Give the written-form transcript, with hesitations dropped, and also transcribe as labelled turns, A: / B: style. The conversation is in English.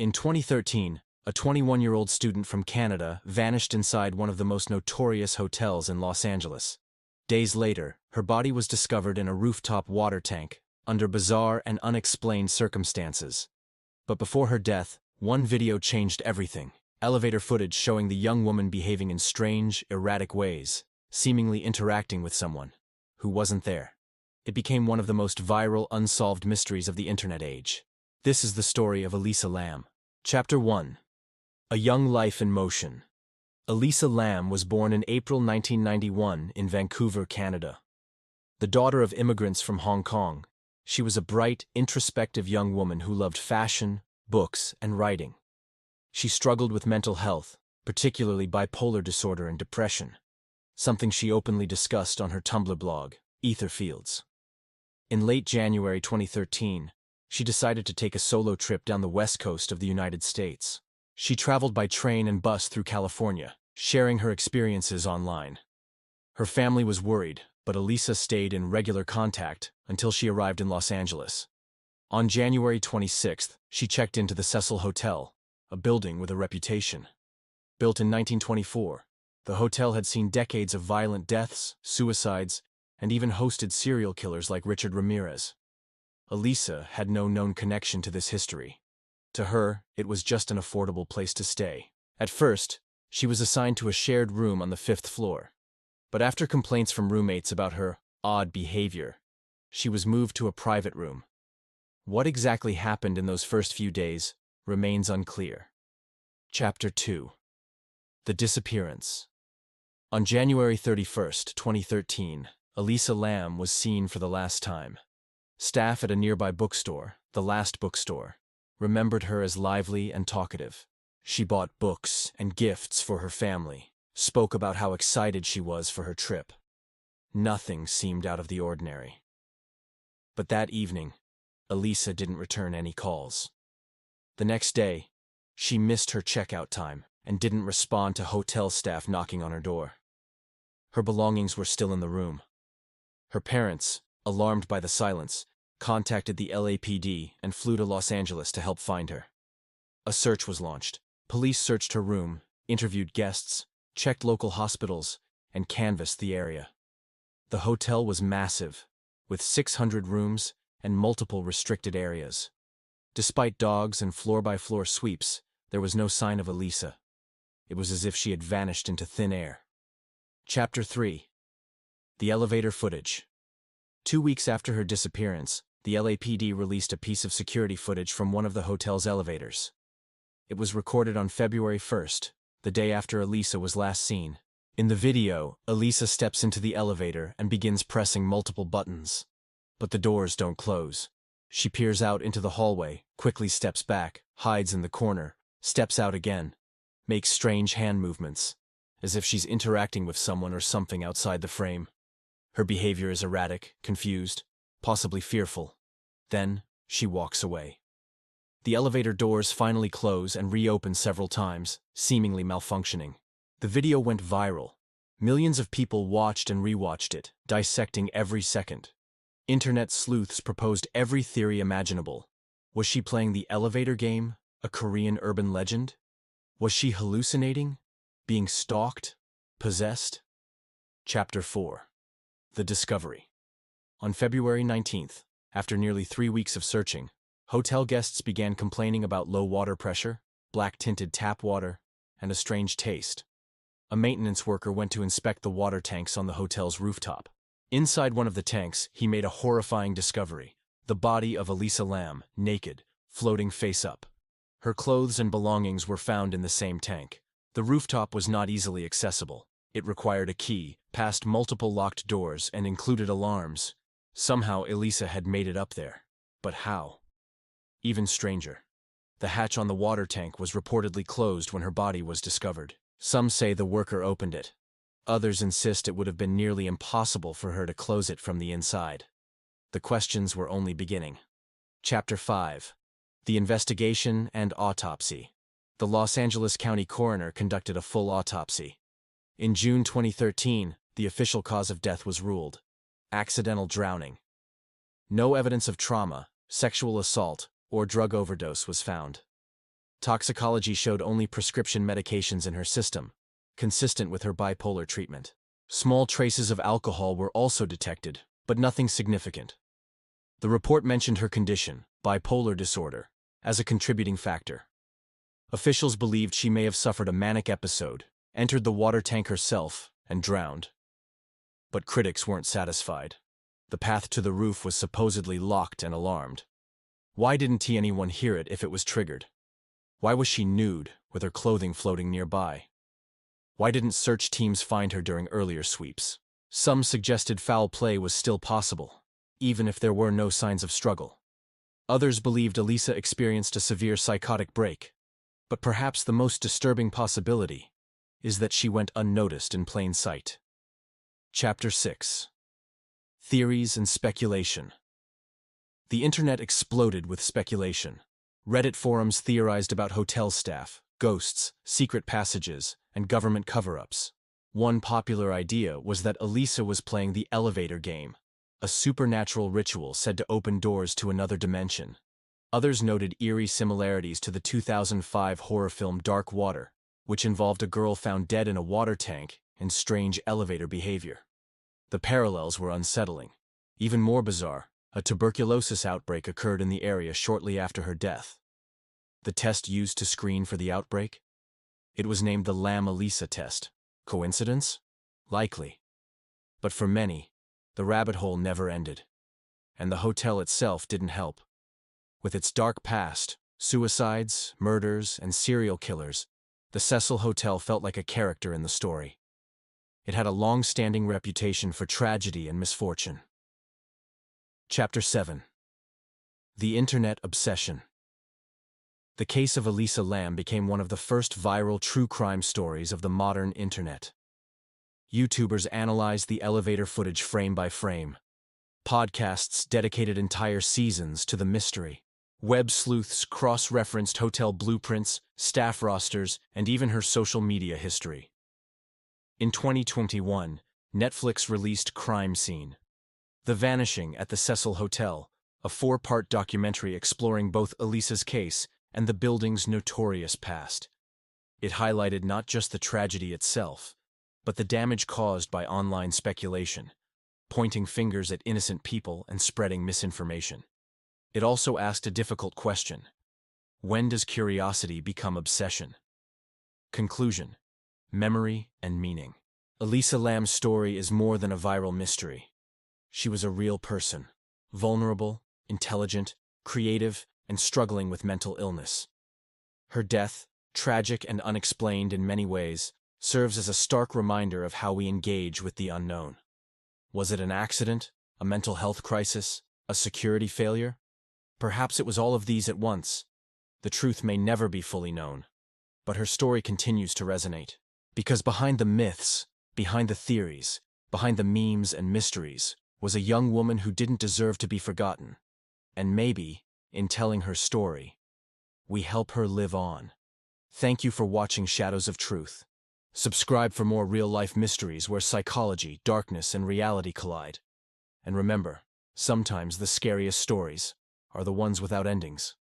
A: In 2013, a 21-year-old student from Canada vanished inside one of the most notorious hotels in Los Angeles. Days later, her body was discovered in a rooftop water tank, under bizarre and unexplained circumstances. But before her death, one video changed everything. Elevator footage showing the young woman behaving in strange, erratic ways, seemingly interacting with someone who wasn't there. It became one of the most viral, unsolved mysteries of the internet age. This is the story of Elisa Lam. Chapter 1. A Young Life in Motion. Elisa Lam was born in April 1991 in Vancouver, Canada. The daughter of immigrants from Hong Kong, she was a bright, introspective young woman who loved fashion, books, and writing. She struggled with mental health, particularly bipolar disorder and depression, something she openly discussed on her Tumblr blog, Etherfields. In late January 2013, she decided to take a solo trip down the west coast of the United States. She traveled by train and bus through California, sharing her experiences online. Her family was worried, but Elisa stayed in regular contact until she arrived in Los Angeles. On January 26th, she checked into the Cecil Hotel, a building with a reputation. Built in 1924, the hotel had seen decades of violent deaths, suicides, and even hosted serial killers like Richard Ramirez. Elisa had no known connection to this history. To her, it was just an affordable place to stay. At first, she was assigned to a shared room on the 5th floor. But after complaints from roommates about her odd behavior, she was moved to a private room. What exactly happened in those first few days remains unclear. Chapter 2. The Disappearance. On January 31st, 2013, Elisa Lam was seen for the last time. Staff at a nearby bookstore, the Last Bookstore, remembered her as lively and talkative. She bought books and gifts for her family, spoke about how excited she was for her trip. Nothing seemed out of the ordinary. But that evening, Elisa didn't return any calls. The next day, she missed her checkout time and didn't respond to hotel staff knocking on her door. Her belongings were still in the room. Her parents, alarmed by the silence, contacted the LAPD and flew to Los Angeles to help find her. A search was launched. Police searched her room, interviewed guests, checked local hospitals, and canvassed the area. The hotel was massive, with 600 rooms and multiple restricted areas. Despite dogs and floor-by-floor sweeps, there was no sign of Elisa. It was as if she had vanished into thin air. Chapter 3. The Elevator Footage. 2 weeks after her disappearance, the LAPD released a piece of security footage from one of the hotel's elevators. It was recorded on February 1st, the day after Elisa was last seen. In the video, Elisa steps into the elevator and begins pressing multiple buttons. But the doors don't close. She peers out into the hallway, quickly steps back, hides in the corner, steps out again, makes strange hand movements, as if she's interacting with someone or something outside the frame. Her behavior is erratic, confused, possibly fearful. Then, she walks away. The elevator doors finally close and reopen several times, seemingly malfunctioning. The video went viral. Millions of people watched and rewatched it, dissecting every second. Internet sleuths proposed every theory imaginable. Was she playing the elevator game, a Korean urban legend? Was she hallucinating? Being stalked? Possessed? Chapter 4. The Discovery. On February 19th, after nearly 3 weeks of searching, hotel guests began complaining about low water pressure, black-tinted tap water, and a strange taste. A maintenance worker went to inspect the water tanks on the hotel's rooftop. Inside one of the tanks, he made a horrifying discovery: the body of Elisa Lam, naked, floating face up. Her clothes and belongings were found in the same tank. The rooftop was not easily accessible. It required a key, passed multiple locked doors, and included alarms. Somehow Elisa had made it up there. But how? Even stranger. The hatch on the water tank was reportedly closed when her body was discovered. Some say the worker opened it. Others insist it would have been nearly impossible for her to close it from the inside. The questions were only beginning. Chapter 5. The Investigation and Autopsy. The Los Angeles County coroner conducted a full autopsy. In June 2013, the official cause of death was ruled: accidental drowning. No evidence of trauma, sexual assault, or drug overdose was found. Toxicology showed only prescription medications in her system, consistent with her bipolar treatment. Small traces of alcohol were also detected, but nothing significant. The report mentioned her condition, bipolar disorder, as a contributing factor. Officials believed she may have suffered a manic episode, entered the water tank herself, and drowned. But critics weren't satisfied. The path to the roof was supposedly locked and alarmed. Why didn't anyone hear it if it was triggered? Why was she nude, with her clothing floating nearby? Why didn't search teams find her during earlier sweeps? Some suggested foul play was still possible, even if there were no signs of struggle. Others believed Elisa experienced a severe psychotic break. But perhaps the most disturbing possibility is that she went unnoticed in plain sight. Chapter 6. Theories and Speculation. The internet exploded with speculation. Reddit forums theorized about hotel staff, ghosts, secret passages, and government cover-ups. One popular idea was that Elisa was playing the elevator game, a supernatural ritual said to open doors to another dimension. Others noted eerie similarities to the 2005 horror film Dark Water, which involved a girl found dead in a water tank and strange elevator behavior. The parallels were unsettling. Even more bizarre, a tuberculosis outbreak occurred in the area shortly after her death. The test used to screen for the outbreak? It was named the Lam-Elisa test. Coincidence? Likely. But for many, the rabbit hole never ended. And the hotel itself didn't help. With its dark past, suicides, murders, and serial killers, the Cecil Hotel felt like a character in the story. It had a long-standing reputation for tragedy and misfortune. Chapter 7. The Internet Obsession. The case of Elisa Lam became one of the first viral true crime stories of the modern internet. YouTubers analyzed the elevator footage frame by frame. Podcasts dedicated entire seasons to the mystery. Web sleuths cross-referenced hotel blueprints, staff rosters, and even her social media history. In 2021, Netflix released Crime Scene: The Vanishing at the Cecil Hotel, a 4-part documentary exploring both Elisa's case and the building's notorious past. It highlighted not just the tragedy itself, but the damage caused by online speculation, pointing fingers at innocent people and spreading misinformation. It also asked a difficult question: when does curiosity become obsession? Conclusion: memory and meaning. Elisa Lam's story is more than a viral mystery. She was a real person, vulnerable, intelligent, creative, and struggling with mental illness. Her death, tragic and unexplained in many ways, serves as a stark reminder of how we engage with the unknown. Was it an accident, a mental health crisis, a security failure? Perhaps it was all of these at once. The truth may never be fully known, but her story continues to resonate. Because behind the myths, behind the theories, behind the memes and mysteries, was a young woman who didn't deserve to be forgotten. And maybe, in telling her story, we help her live on. Thank you for watching Shadows of Truth. Subscribe for more real-life mysteries where psychology, darkness, and reality collide. And remember, sometimes the scariest stories are the ones without endings.